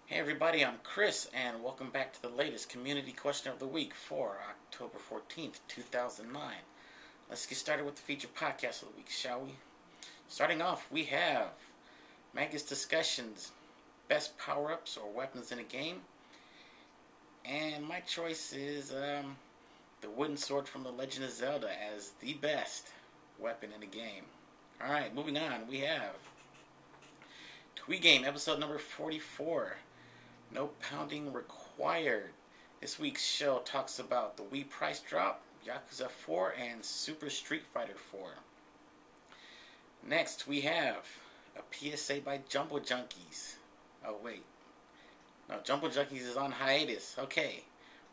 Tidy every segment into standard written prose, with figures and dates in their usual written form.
Hey everybody, I'm Chris, and welcome back to the latest community question of the week for October 14th, 2009. Let's get started with the featured podcast of the week, shall we? Starting off, we have Magus Discussions, Best Power-Ups or Weapons in a Game. And my choice is the wooden sword from The Legend of Zelda as the best weapon in a game. Alright, moving on, we have Twee Game, episode number 44. No pounding required. This week's show talks about the Wii price drop, Yakuza 4, and Super Street Fighter 4. Next, we have a PSA by Jumbo Junkies. Oh, wait. No, Jumbo Junkies is on hiatus. Okay.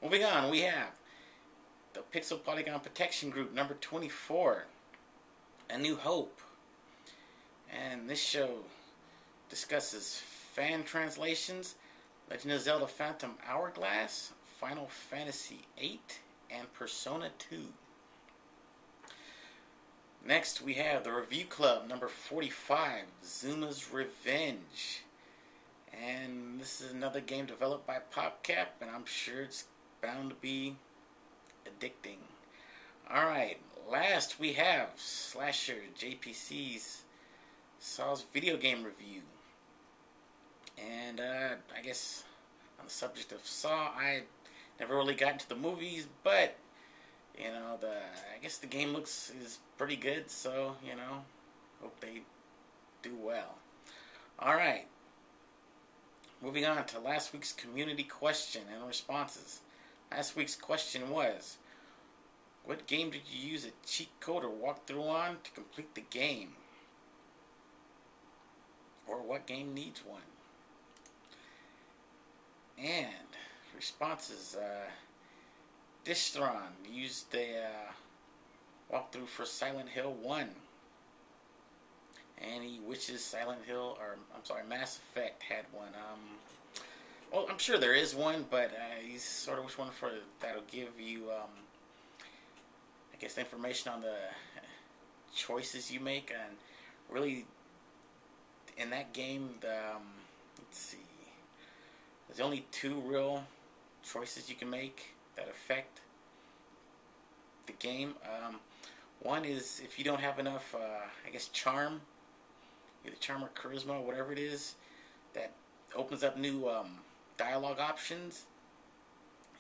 Moving on, we have the Pixel Polygon Protection Group, number 24. A New Hope. And this show discusses fan translations, Legend of Zelda Phantom Hourglass, Final Fantasy VIII, and Persona 2. Next, we have the Review Club, number 45, Zuma's Revenge. And this is another game developed by PopCap, and I'm sure it's bound to be addicting. Alright, last we have Slasher JPC's Saw's video game review. And I guess on the subject of Saw, I never really got into the movies, but you know, I guess the game is pretty good, so you know, hope they do well. All right, moving on to last week's community question and responses. Last week's question was, what game did you use a cheat code or walkthrough on to complete the game? Or what game needs one? And responses, Dishthron used the walkthrough for Silent Hill 1. And he wishes Mass Effect had one. Well, I'm sure there is one, but he's sort of wish one for that'll give you, I guess, the information on the choices you make. And really, in that game, let's see. There's only two real choices you can make that affect the game. One is if you don't have enough, I guess, charm, either charm or charisma, whatever it is, that opens up new dialogue options.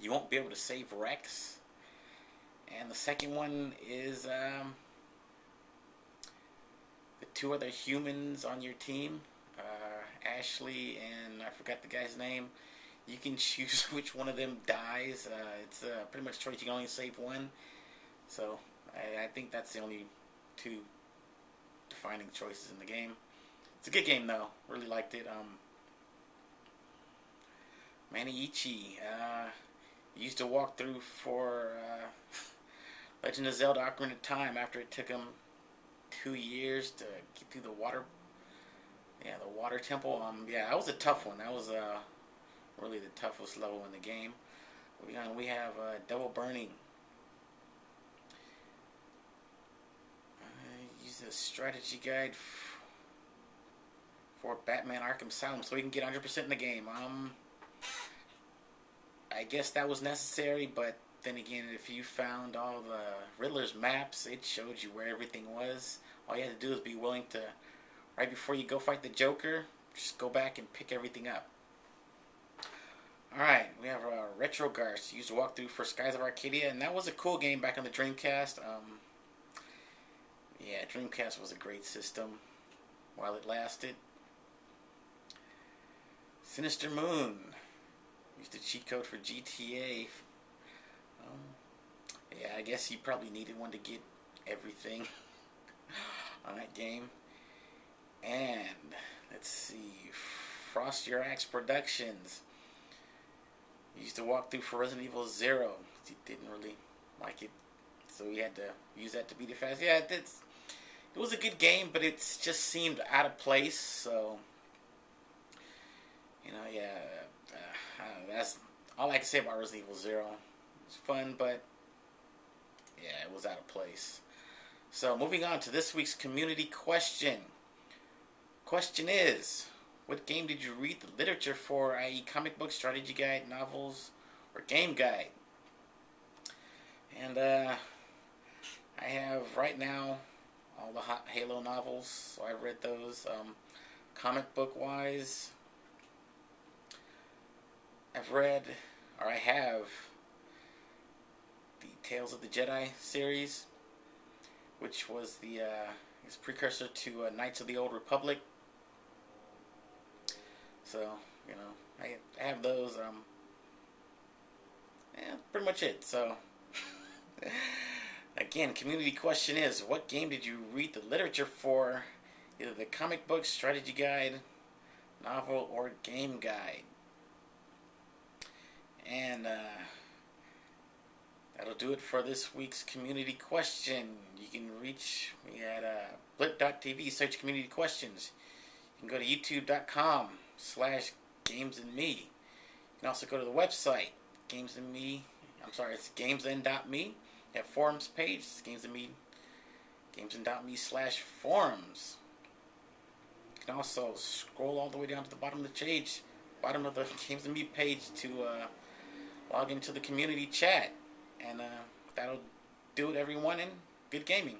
You won't be able to save Rex. And the second one is the two other humans on your team, Ashley and I forgot the guy's name. You can choose which one of them dies. It's pretty much a choice. You can only save one. So I think that's the only two defining choices in the game. It's a good game though. Really liked it. Maniichi used to walk through for Legend of Zelda Ocarina of Time after it took him 2 years to get through the water. Yeah, the water temple. Yeah, that was a tough one. That was really the toughest level in the game. We have Double Burning. Use a strategy guide for Batman Arkham Asylum so we can get 100% in the game. I guess that was necessary, but then again, if you found all the Riddler's maps, it showed you where everything was. All you had to do is be willing to, right before you go fight the Joker, just go back and pick everything up. Alright, we have Retro Garst. Used to walk through for Skies of Arcadia, and that was a cool game back on the Dreamcast. Yeah, Dreamcast was a great system while it lasted. Sinister Moon. Used the cheat code for GTA. Yeah, I guess you probably needed one to get everything on that game. And let's see, Frost Your Axe Productions used to walk through for Resident Evil 0. He didn't really like it, so we had to use that to beat it fast. Yeah, it was a good game, but it just seemed out of place. So you know, yeah, that's all I can say about Resident Evil 0. It's fun, but yeah, it was out of place. So moving on to this week's community question. Question is, what game did you read the literature for, i.e. comic book, strategy guide, novels, or game guide? And I have right now all the hot Halo novels, so I've read those. Comic book wise, I have the Tales of the Jedi series, which was the precursor to Knights of the Old Republic. So, I have those. Pretty much it. So, again, community question is, what game did you read the literature for? Either the comic book, strategy guide, novel, or game guide. And that'll do it for this week's community question. You can reach me at blip.tv, search community questions. You can go to youtube.com/Gamesandme. You can also go to the website, Gamesandme. It's Gamesandme. You have forums page, it's Gamesandme/forums. You can also scroll all the way down to the bottom of the page, bottom of the Gamesandme page to log into the community chat. And that'll do it, everyone, and good gaming.